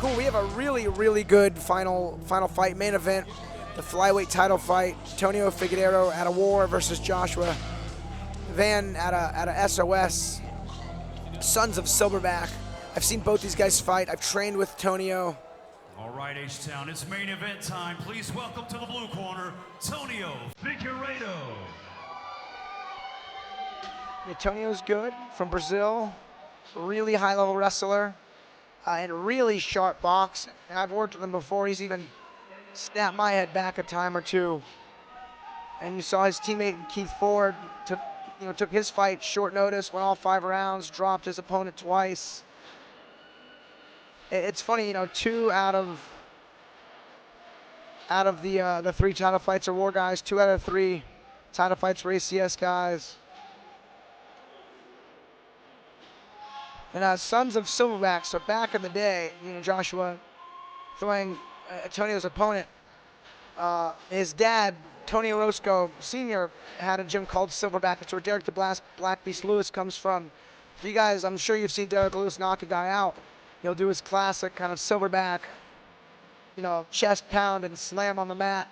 cool. We have a really, really good final fight, main event, the flyweight title fight. Antonio Figueiredo at a War versus Joshua Van at a SOS. Sons of Silverback. I've seen both these guys fight. I've trained with Tonio. All right, H-Town, it's main event time. Please welcome to the blue corner, Antonio Figueiredo. Antonio's good, from Brazil. Really high-level wrestler. And really sharp box. And I've worked with him before. He's even snapped my head back a time or two. And you saw his teammate Keith Ford took his fight short notice, went all 5 rounds, dropped his opponent twice. It's funny, 2 out of the 3 title fights are War guys. 2 out of 3 title fights were ACS guys. And Sons of Silverback, so back in the day, Joshua Thwang, Antonio's opponent, his dad, Tony Orozco Sr., had a gym called Silverback. It's where Derek the Black Beast Lewis comes from. For you guys, I'm sure you've seen Derek Lewis knock a guy out. He'll do his classic kind of Silverback, chest pound and slam on the mat.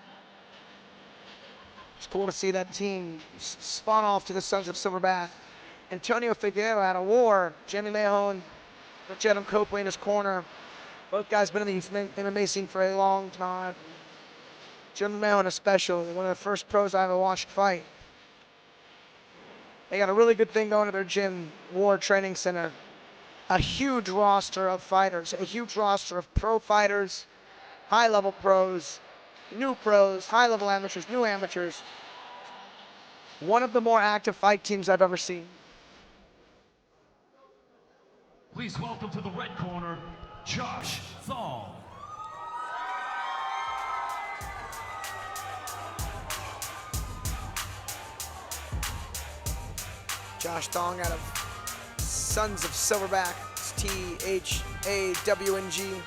It's cool to see that team spawn off to the Sons of Silverback. Antonio Figueiredo at a War. Jimmy Mahone, Jedem Copley in his corner. Both guys been in the MMA scene for a long time. Jimmy Mahone especially, one of the first pros I ever watched fight. They got a really good thing going at their gym, War Training Center. A huge roster of fighters, a huge roster of pro fighters, high-level pros, new pros, high-level amateurs, new amateurs. One of the more active fight teams I've ever seen. Please welcome to the red corner, Josh Thwang. Josh Thwang out of Sons of Silverback. It's Thwang.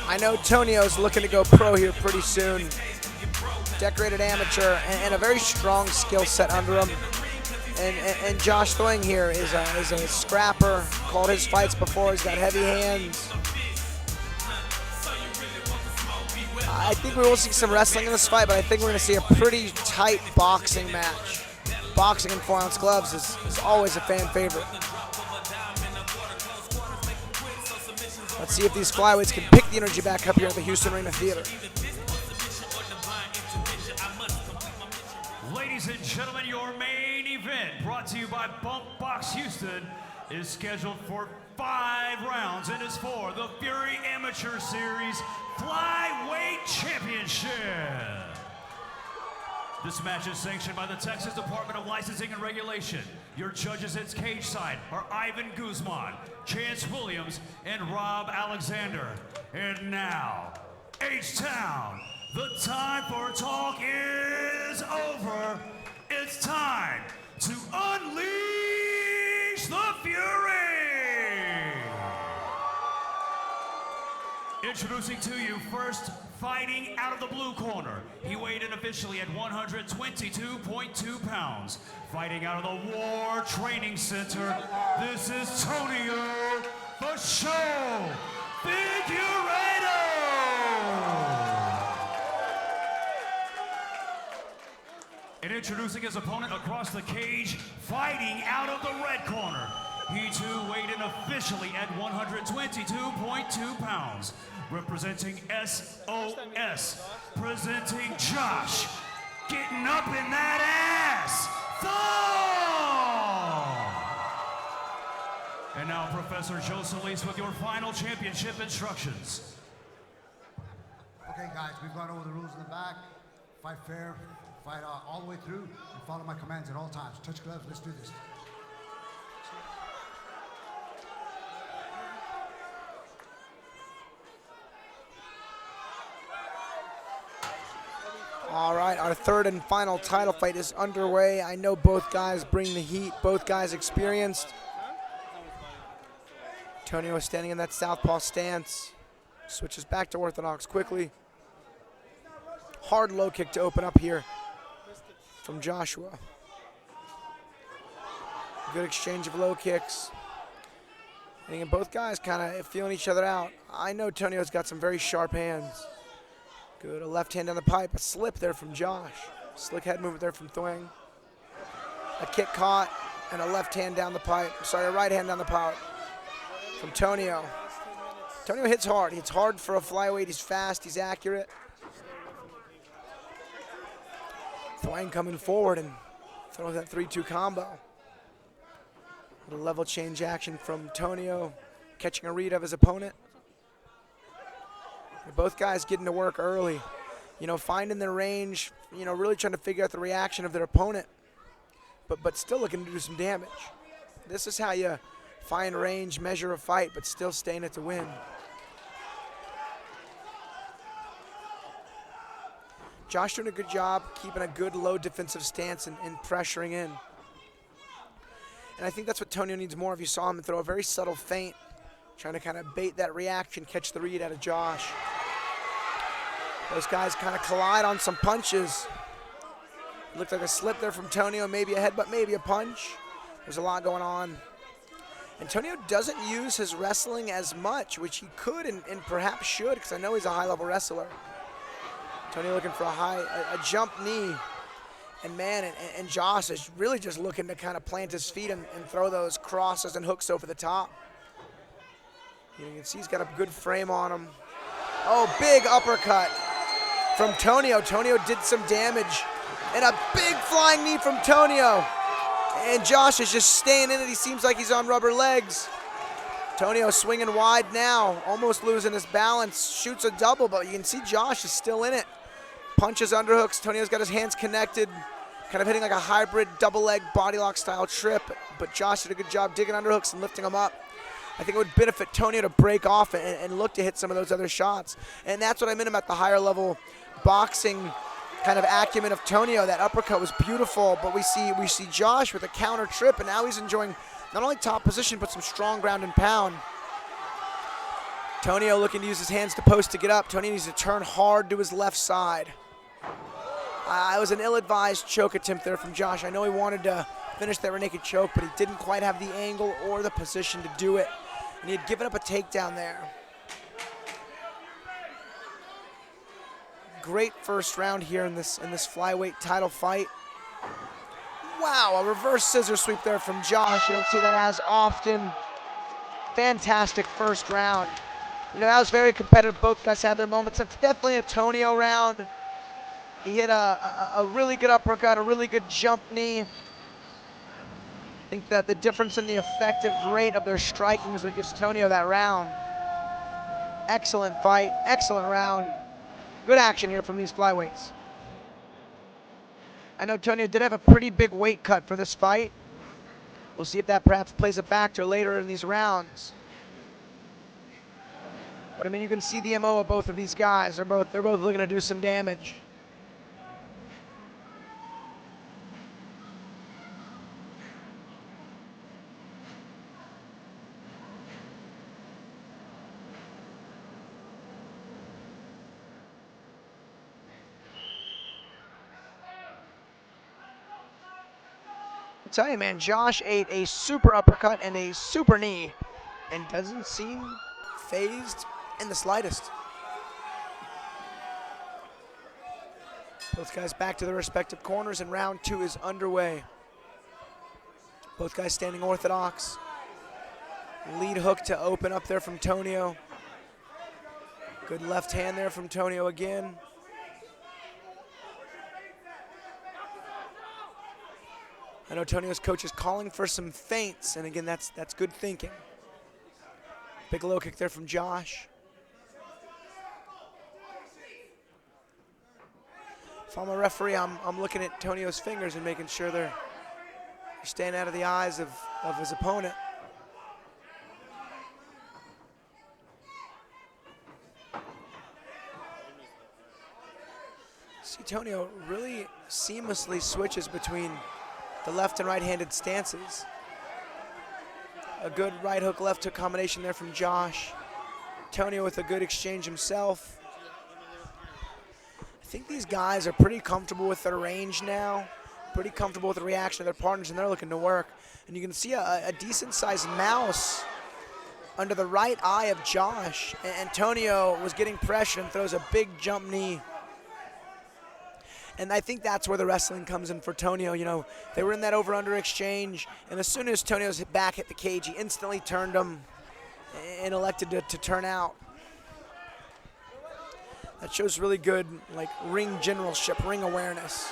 I know Tonio's looking to go pro here pretty soon. Decorated amateur and a very strong skill set under him. And Josh Thwang here is a scrapper. Called his fights before. He's got heavy hands. I think we will see some wrestling in this fight, but I think we're going to see a pretty tight boxing match. Boxing in 4-ounce gloves is always a fan favorite. Let's see if these flyweights can pick the energy back up here at the Houston Arena Theater. Ladies and gentlemen, your main event, brought to you by Bump Box Houston, is scheduled for 5 rounds and is for the Fury Amateur Series Flyweight Championship. This match is sanctioned by the Texas Department of Licensing and Regulation. Your judges at cage side are Ivan Guzman, Chance Williams, and Rob Alexander. And now, H-Town, the time for talk is over. It's time to unleash the Fury! Introducing to you first, fighting out of the blue corner. He weighed in officially at 122.2 pounds. Fighting out of the War Training Center, this is Antonio "The Show" Figueiredo. And introducing his opponent across the cage, fighting out of the red corner. He too weighed in officially at 122.2 pounds. Representing SOS, presenting Josh Getting up in that ass, Thwang! And now Professor Joe Solis with your final championship instructions. Okay, guys, we've gone over the rules in the back. Fight fair, fight all the way through, and follow my commands at all times. Touch gloves, let's do this. All right, our third and final title fight is underway. I know both guys bring the heat, both guys experienced. Antonio is standing in that southpaw stance. Switches back to orthodox quickly. Hard low kick to open up here from Joshua. Good exchange of low kicks. And again, both guys kind of feeling each other out. I know Antonio's got some very sharp hands. Good, a left hand down the pipe, a slip there from Josh. Slick head movement there from Thwang. A kick caught, and a left hand down the pipe. Sorry, a right hand down the pipe from Tonio. Tonio hits hard. He hits hard for a flyweight. He's fast, he's accurate. Thwang coming forward and throwing that 3-2 combo. A level change action from Tonio, catching a read of his opponent. Both guys getting to work early, you know, finding their range, you know, really trying to figure out the reaction of their opponent, but still looking to do some damage. This is how you find range, measure a fight, but still stay in it to win. Josh doing a good job keeping a good low defensive stance and pressuring in. And I think that's what Tonio needs more of. You saw him throw a very subtle feint, trying to kind of bait that reaction, catch the read out of Josh. Those guys kind of collide on some punches. Looked like a slip there from Tonio, maybe a headbutt, maybe a punch. There's a lot going on. Antonio doesn't use his wrestling as much, which he could and perhaps should, because I know he's a high-level wrestler. Antonio looking for a jump knee. And man, and Josh is really just looking to kind of plant his feet and throw those crosses and hooks over the top. You can see he's got a good frame on him. Oh, big uppercut from Tonio. Tonio did some damage. And a big flying knee from Tonio. And Josh is just staying in it. He seems like he's on rubber legs. Tonio swinging wide now, almost losing his balance. Shoots a double, but you can see Josh is still in it. Punches, underhooks. Tonio's got his hands connected. Kind of hitting like a hybrid double leg body lock style trip. But Josh did a good job digging underhooks and lifting him up. I think it would benefit Tonio to break off and look to hit some of those other shots. And that's what I meant about the higher level boxing kind of acumen of Tonio. That uppercut was beautiful, but we see Josh with a counter trip, and now he's enjoying not only top position, but some strong ground and pound. Tonio looking to use his hands to post to get up. Tonio needs to turn hard to his left side. It was an ill-advised choke attempt there from Josh. I know he wanted to finish that rear naked choke, but he didn't quite have the angle or the position to do it. And he had given up a takedown there. Great first round here in this flyweight title fight. Wow, a reverse scissor sweep there from Josh. You don't see that as often. Fantastic first round. You know, that was very competitive. Both guys had their moments. It's definitely a Tonio round. He hit a really good uppercut, a really good jump knee. I think that the difference in the effective rate of their striking is what gives Tonio that round. Excellent fight, excellent round. Good action here from these flyweights. I know Tonio did have a pretty big weight cut for this fight. We'll see if that perhaps plays a factor later in these rounds. But I mean, you can see the MO of both of these guys. They're both looking to do some damage. I tell you, man, Josh ate a super uppercut and a super knee and doesn't seem phased in the slightest. Both guys back to their respective corners, and round two is underway. Both guys standing orthodox. Lead hook to open up there from Tonio. Good left hand there from Tonio again. I know Tonio's coach is calling for some feints, and again, that's good thinking. Big low kick there from Josh. If I'm a referee, I'm looking at Tonio's fingers and making sure they're staying out of the eyes of his opponent. See, Tonio really seamlessly switches between the left and right-handed stances. A good right hook, left hook combination there from Josh. Tonio with a good exchange himself. I think these guys are pretty comfortable with their range now, pretty comfortable with the reaction of their partners, and they're looking to work. And you can see a decent-sized mouse under the right eye of Josh. And Antonio was getting pressure and throws a big jump knee. And I think that's where the wrestling comes in for Tonio. You know, they were in that over-under exchange, and as soon as Tonio's back hit the cage, he instantly turned him and elected to turn out. That shows really good, like, ring generalship, ring awareness,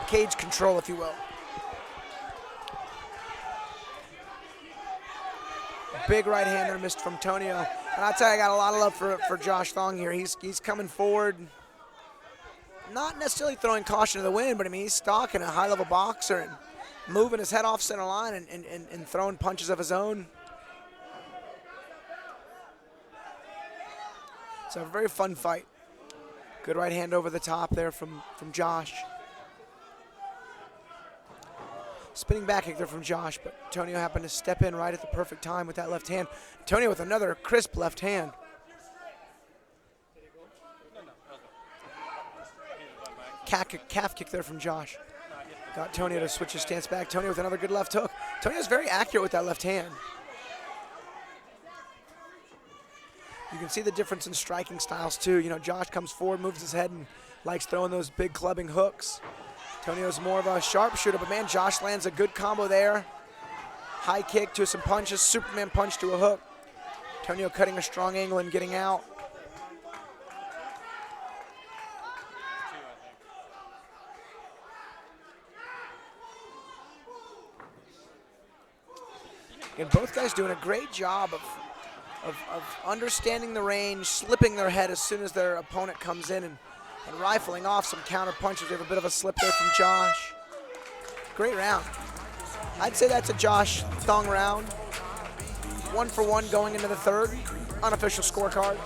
cage control, if you will. Big right-hander missed from Tonio. And I'll tell you, I got a lot of love for Josh Thwang here. He's coming forward. Not necessarily throwing caution to the wind, but I mean, he's stalking a high-level boxer and moving his head off center line and throwing punches of his own. It's a very fun fight. Good right hand over the top there from Josh. Spinning back kick there from Josh, but Tonio happened to step in right at the perfect time with that left hand. Tonio with another crisp left hand. Calf kick there from Josh. Got Tonio to switch his stance back. Tonio with another good left hook. Tonio's very accurate with that left hand. You can see the difference in striking styles too. You know, Josh comes forward, moves his head, and likes throwing those big clubbing hooks. Tonio's more of a sharpshooter, but man, Josh lands a good combo there. High kick to some punches, Superman punch to a hook. Tonio cutting a strong angle and getting out. And both guys doing a great job of understanding the range, slipping their head as soon as their opponent comes in and rifling off some counter punches. We have a bit of a slip there from Josh. Great round. I'd say that's a Josh Thwang round. 1 for 1 going into the third. Unofficial scorecard.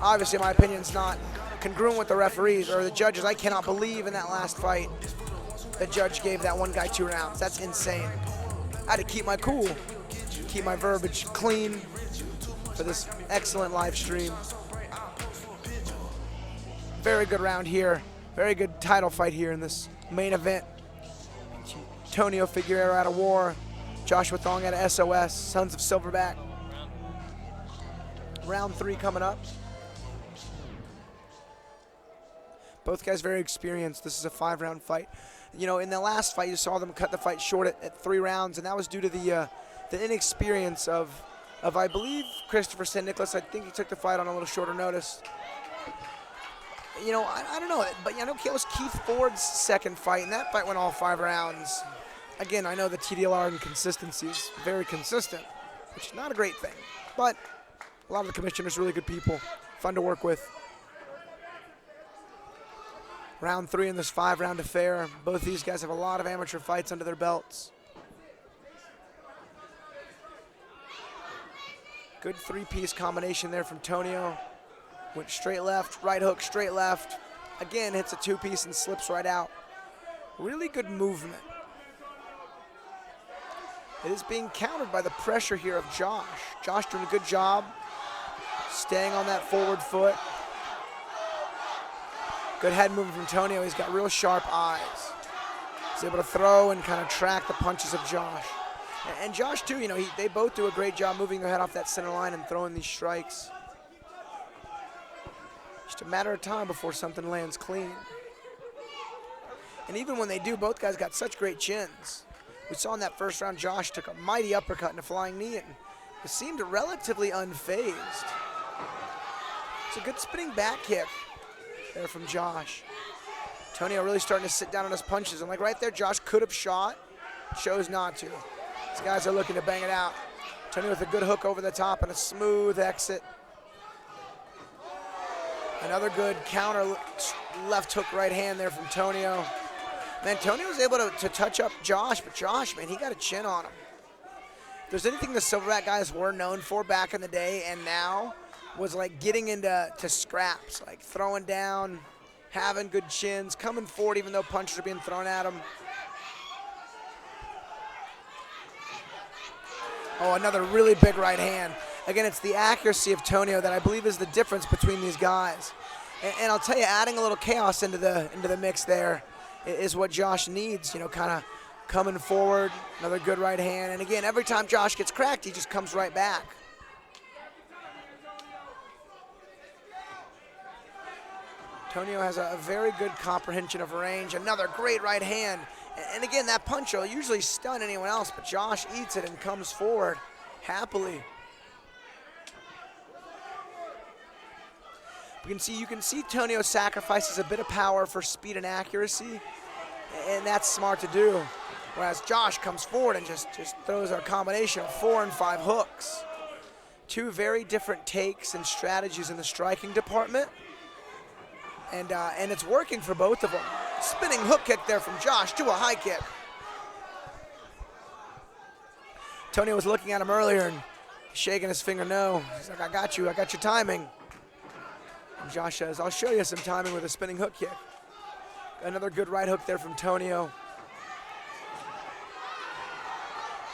Obviously, my opinion's not congruent with the referees or the judges. I cannot believe in that last fight the judge gave that one guy 2 rounds. That's insane. I had to keep my cool, keep my verbiage clean for this excellent live stream. Very good round here. Very good title fight here in this main event. Tonio Figuerido out of War, Joshua Thwang out of SOS, Sons of Silverback. Round 3 coming up. Both guys very experienced. This is a 5-round fight. You know, in the last fight, you saw them cut the fight short at 3 rounds, and that was due to the inexperience of I believe, Christopher St. Nicholas. I think he took the fight on a little shorter notice. You know, I don't know, but I know it was Keith Ford's second fight, and that fight went all 5 rounds. Again, I know the TDLR inconsistency is very consistent, which is not a great thing, but a lot of the commissioners are really good people, fun to work with. Round 3 in this 5-round affair. Both these guys have a lot of amateur fights under their belts. Good 3-piece combination there from Tonio. Went straight left, right hook, straight left. Again, hits a 2-piece and slips right out. Really good movement. It is being countered by the pressure here of Josh. Josh doing a good job staying on that forward foot. Good head movement from Tonio. He's got real sharp eyes. He's able to throw and kind of track the punches of Josh. And Josh, too, you know, they both do a great job moving their head off that center line and throwing these strikes. Just a matter of time before something lands clean. And even when they do, both guys got such great chins. We saw in that first round, Josh took a mighty uppercut and a flying knee, and it seemed relatively unfazed. It's a good spinning back kick there from Josh. Tonio really starting to sit down on his punches. And like right there, Josh could have shot, chose not to. These guys are looking to bang it out. Tonio with a good hook over the top and a smooth exit. Another good counter left hook right hand there from Tonio. Man, Tonio was able to touch up Josh, but Josh, man, he got a chin on him. If there's anything the Silverback guys were known for back in the day and now was like getting into scraps, like throwing down, having good chins, coming forward even though punches are being thrown at them. Oh, another really big right hand. Again, it's the accuracy of Tonio that I believe is the difference between these guys. And I'll tell you, adding a little chaos into the mix there is what Josh needs, you know, kind of coming forward, another good right hand. And again, every time Josh gets cracked, he just comes right back. Tonio has a very good comprehension of range. Another great right hand. And again, that punch will usually stun anyone else, but Josh eats it and comes forward happily. You can see Tonio sacrifices a bit of power for speed and accuracy, and that's smart to do. Whereas Josh comes forward and just throws a combination of 4 and 5 hooks. Two very different takes and strategies in the striking department, and it's working for both of them. Spinning hook kick there from Josh to a high kick. Tonio was looking at him earlier and shaking his finger no. He's like, I got your timing. And Josh says, I'll show you some timing with a spinning hook kick. Another good right hook there from Tonio.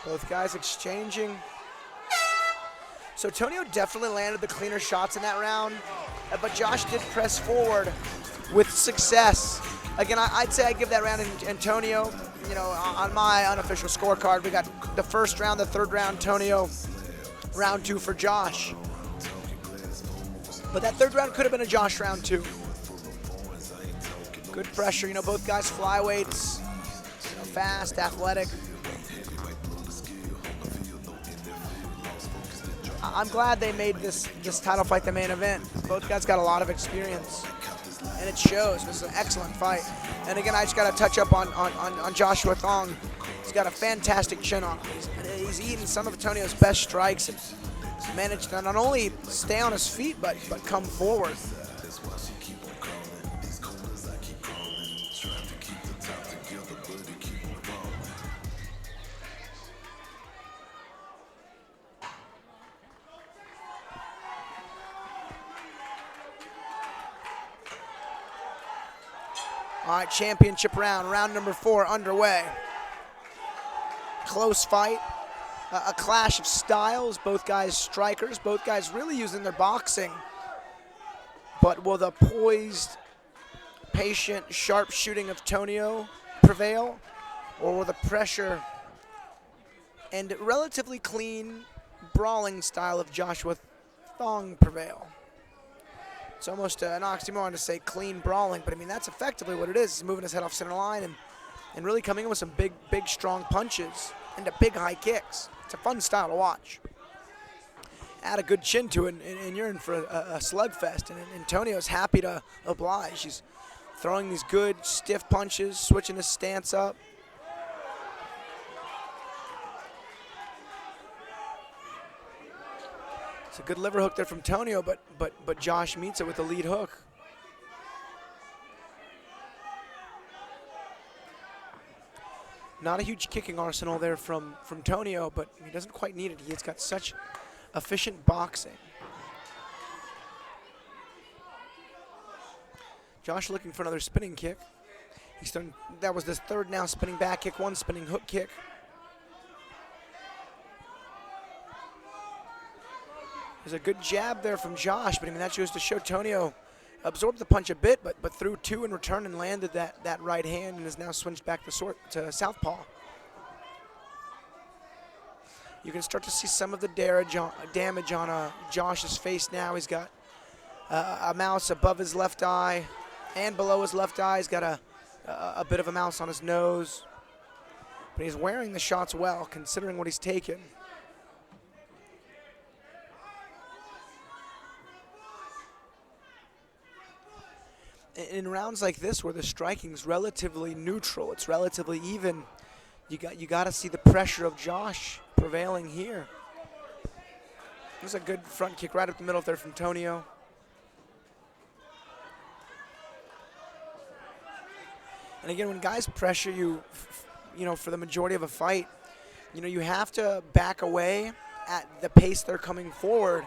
Both guys exchanging. So Tonio definitely landed the cleaner shots in that round, but Josh did press forward with success. Again, I'd say I give that round to Antonio. You know, on my unofficial scorecard, we got the first round, the third round, Tonio, round 2 for Josh. But that third round could have been a Josh round 2. Good pressure, you know, both guys flyweights, you know, fast, athletic. I'm glad they made this title fight the main event. Both guys got a lot of experience, and it shows. It was an excellent fight. And again, I just got to touch up on Joshua Thwang. He's got a fantastic chin on him. He's eaten some of Tonio's best strikes and managed to not only stay on his feet, but come forward. All right, championship round, round number 4 underway. Close fight, a clash of styles, both guys strikers, both guys really using their boxing. But will the poised, patient, sharp shooting of Tonio prevail? Or will the pressure and relatively clean brawling style of Joshua Thwang prevail? It's almost an oxymoron to say clean brawling, but I mean, that's effectively what it is. He's moving his head off center line and really coming in with some big, strong punches into big high kicks. It's a fun style to watch. Add a good chin to it, and you're in for a slugfest, and Tonio's happy to oblige. He's throwing these good, stiff punches, switching his stance up. It's a good liver hook there from Tonio, but Josh meets it with the lead hook. Not a huge kicking arsenal there from Tonio, but he doesn't quite need it. He's got such efficient boxing. Josh looking for another spinning kick. He's done, that was his third now spinning back kick, 1 spinning hook kick. There's a good jab there from Josh, but I mean, that goes to show Tonio absorbed the punch a bit, but threw 2 in return and landed that right hand and has now switched back to southpaw. You can start to see some of the damage on Josh's face now. He's got a mouse above his left eye and below his left eye. He's got a bit of a mouse on his nose, but he's wearing the shots well, considering what he's taken. in rounds like this where the striking's relatively neutral, it's relatively even, you got to see the pressure of Josh prevailing here. There's a good front kick right up the middle there from Tonio. And again, when guys pressure you, for the majority of a fight, you have to back away at the pace they're coming forward.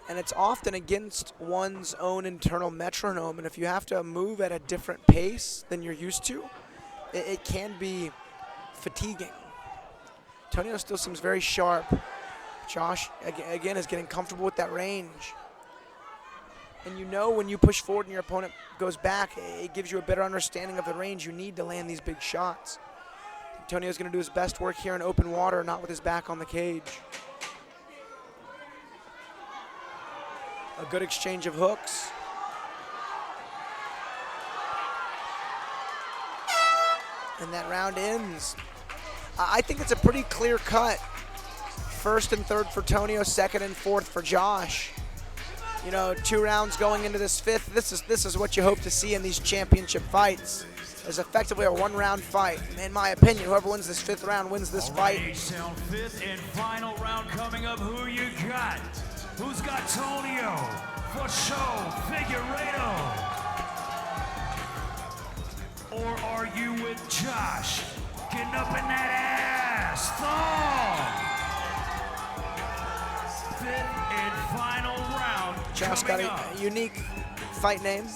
And it's often against one's own internal metronome. And if you have to move at a different pace than you're used to, it can be fatiguing. Tonio still seems very sharp. Josh, again, is getting comfortable with that range. And when you push forward and your opponent goes back, it gives you a better understanding of the range you need to land these big shots. Tonio's going to do his best work here in open water, not with his back on the cage. A good exchange of hooks. And that round ends. I think it's a pretty clear cut. First and third for Tonio, second and fourth for Josh. 2 rounds going into this fifth. This is what you hope to see in these championship fights. Is effectively a 1-round fight. In my opinion, whoever wins this 5th round wins this fight. Sound 5th and final round coming up. Who you got? Who's got Tonio for show Figuerido? Or are you with Josh getting up in that ass? Thwang! 5th and final round. Josh got a unique fight name.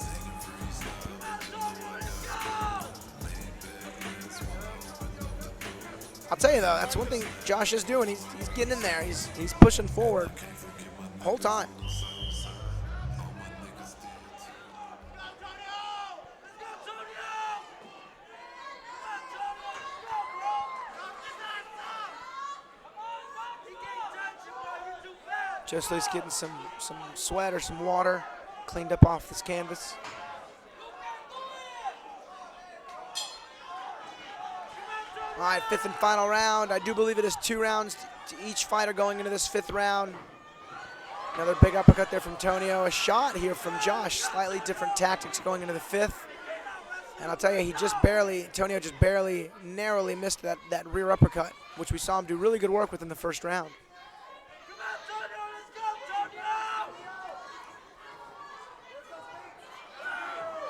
I'll tell you though, that's one thing Josh is doing. He's getting in there. He's pushing forward the whole time. Just at least getting some sweat or some water cleaned up off this canvas. All right, 5th and final round. I do believe it is 2 rounds to each fighter going into this 5th round. Another big uppercut there from Tonio. A shot here from Josh. Slightly different tactics going into the 5th. And I'll tell you, Tonio just barely, narrowly missed that rear uppercut, which we saw him do really good work with in the first round.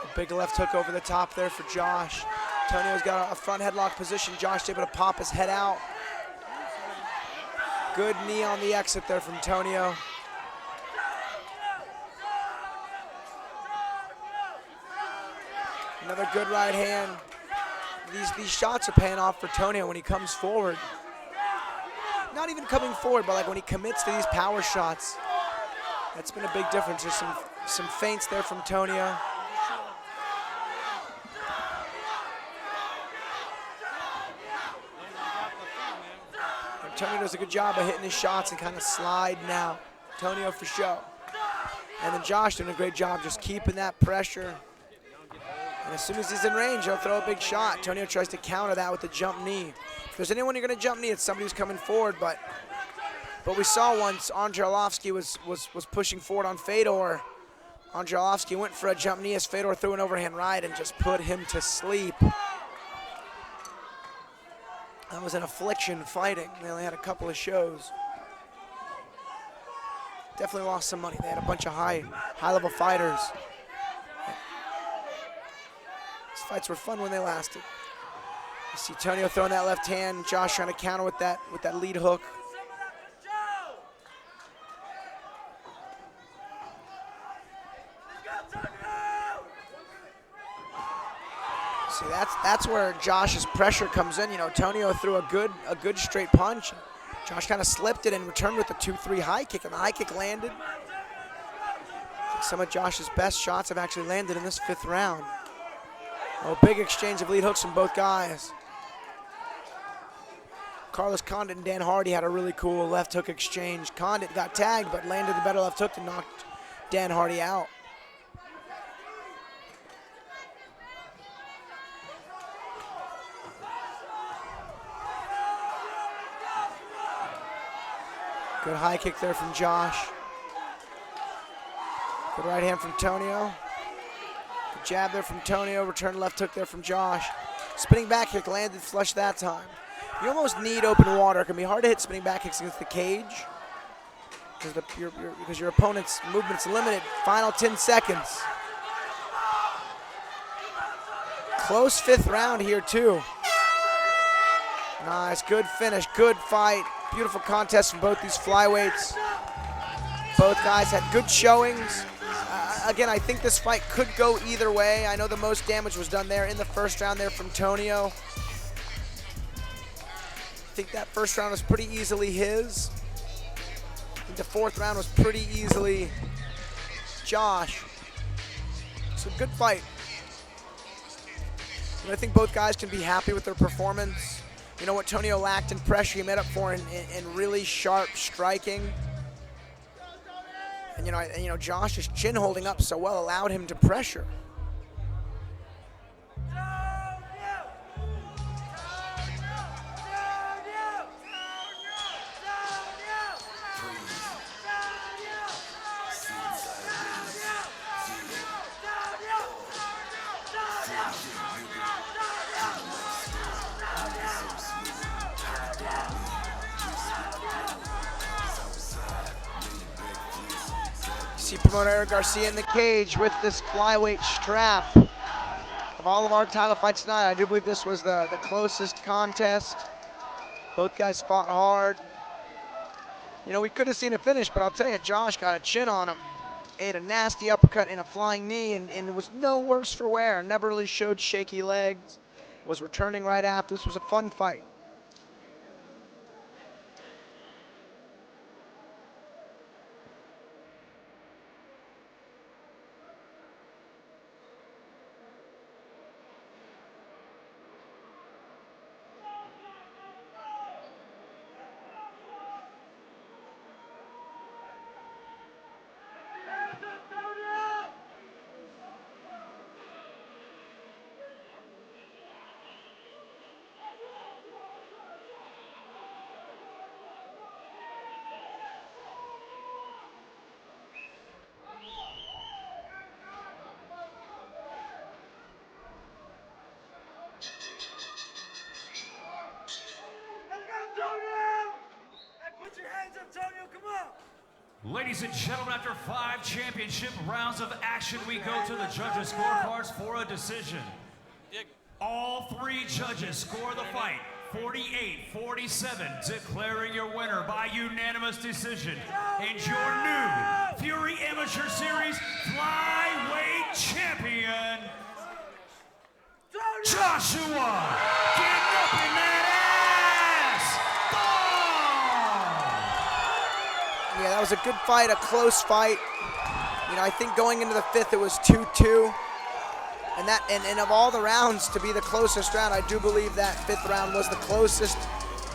A big left hook over the top there for Josh. Tonio's got a front headlock position. Josh able to pop his head out. Good knee on the exit there from Tonio. Another good right hand. These shots are paying off for Tonio when he comes forward. Not even coming forward, but like when he commits to these power shots. That's been a big difference. There's some feints there from Tonio. Tonio does a good job of hitting his shots and kind of sliding out. Tonio for show. And then Josh doing a great job just keeping that pressure. And as soon as he's in range, he'll throw a big shot. Tonio tries to counter that with the jump knee. If there's anyone you're going to jump knee, it's somebody who's coming forward. But we saw once Andrei Arlovski was pushing forward on Fedor. Andrei Arlovski went for a jump knee as Fedor threw an overhand right and just put him to sleep. That was an affliction fighting. They only had a couple of shows. Definitely lost some money. They had a bunch of high-level fighters. These fights were fun when they lasted. You see Tonio throwing that left hand. Josh trying to counter with that lead hook. See, that's where Josh's pressure comes in. Tonio threw a good straight punch. Josh kind of slipped it and returned with a 2-3 high kick, and the high kick landed. I think some of Josh's best shots have actually landed in this 5th round. Oh, big exchange of lead hooks from both guys. Carlos Condit and Dan Hardy had a really cool left hook exchange. Condit got tagged, but landed the better left hook to knock Dan Hardy out. Good high kick there from Josh. Good right hand from Tonio. Good Jab there from Tonio, return left hook there from Josh. Spinning back kick, landed flush that time. You almost need open water. It can be hard to hit spinning back kicks against the cage because your opponent's movement's limited. Final 10 seconds. Close 5th round here too. Nice, good finish, good fight. Beautiful contest from both these flyweights. Both guys had good showings. Again, I think this fight could go either way. I know the most damage was done there in the first round there from Tonio. I think that first round was pretty easily his. I think the 4th round was pretty easily Josh. So good fight. And I think both guys can be happy with their performance. You know what Tonio lacked in pressure, he made up for in really sharp striking. And you know, Josh's chin holding up so well allowed him to pressure. See promoter Eric Garcia in the cage with this flyweight strap. Of all of our title fights tonight, I do believe this was the closest contest. Both guys fought hard. You know, we could have seen a finish, but I'll tell you, Josh got a chin on him. Ate a nasty uppercut and a flying knee, and it was no worse for wear. Never really showed shaky legs. Was returning right after. This was a fun fight. Ladies and gentlemen, after 5 championship rounds of action, we go to the judges' scorecards for a decision. All 3 judges score the fight 48-47, declaring your winner by unanimous decision and your new Fury Amateur Series flyweight champion, Joshua. Getting up in that ass. Yeah, that was a good fight, a close fight. You know, I think going into the 5th, it was 2-2. And of all the rounds to be the closest round, I do believe that 5th round was the closest.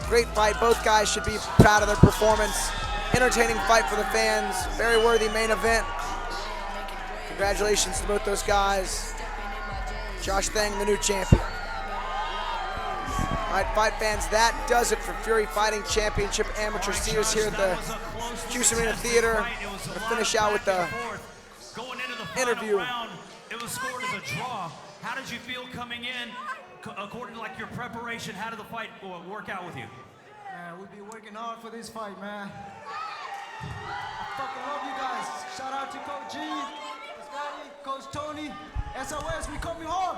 Great fight. Both guys should be proud of their performance. Entertaining fight for the fans. Very worthy main event. Congratulations to both those guys. Josh Thwang, the new champion. All right, fight fans, that does it for Fury Fighting Championship Amateur Series here at the Juice Arena Theater. We'll finish out with the interview. It was scored as a draw. How did you feel coming in? According to like your preparation, how did the fight work out with you? Man, we've been working hard for this fight, man. I fucking love you guys. Shout out to Coach G, Scotty, Coach Tony, SOS, we coming hard.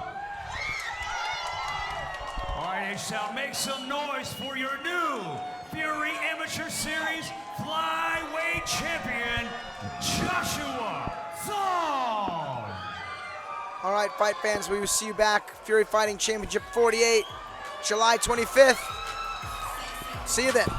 All right, H-Town, make some noise for your new Fury Amateur Series flyweight champion, Joshua Thwang. All right, fight fans, we will see you back. Fury Fighting Championship 48, July 25th. See you then.